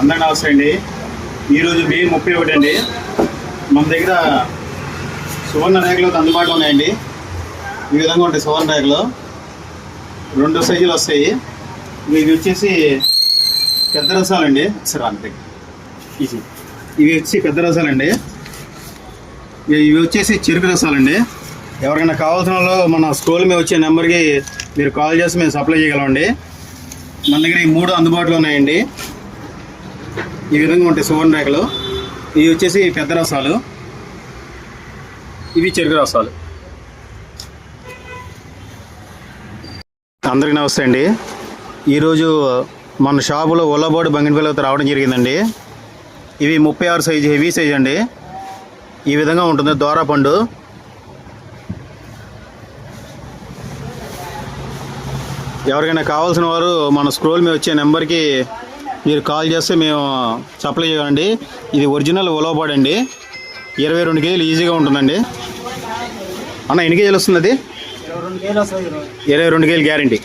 అందరికీ నమస్తే అండి. ఈరోజు మే 31 అండి. మన దగ్గర సువర్ణ రేఖలు అందుబాటులో ఉన్నాయండి. ఈ విధంగా ఉంటాయి సువర్ణ రేఖలు. 2 సైజులు వస్తాయి. ఇవి వచ్చేసి పెద్ద రసాలండి. సరే అంతే, ఇవి వచ్చి పెద్ద రసాలండి. ఇవి వచ్చేసి చెరుకు రసాలండి. ఎవరికైనా కావాల్సిన వాళ్ళు మన స్కూల్ మీద వచ్చే నెంబర్కి మీరు కాల్ చేసి మేము సప్లై చేయగలమండి. మన దగ్గర ఈ 3 అందుబాటులో ఉన్నాయండి. ఈ విధంగా ఉంటాయి సువర్ణ రేఖలు. ఇవి వచ్చేసి పెద్ద రసాలు, ఇవి చెరుకు రసాలు. అందరికీ నమస్తే అండి. ఈరోజు మన షాపులో ఉల్లబోడు బంగినపల్లితో రావడం జరిగిందండి. ఇవి 36 సైజు హెవీ సైజ్ అండి. ఈ విధంగా ఉంటుంది దోరా పండు. ఎవరికైనా కావాల్సిన వారు మన స్క్రోల్ మీద వచ్చే నెంబర్కి మీరు కాల్ చేస్తే మేము సప్లై చేయండి. ఇది ఒరిజినల్ ఉలవపాడు అండి. 22 కేజీలు ఈజీగా ఉంటుందండి. అన్న ఎన్ని కేజీలు వస్తుంది? అది 22 కేజీలు గ్యారంటీ.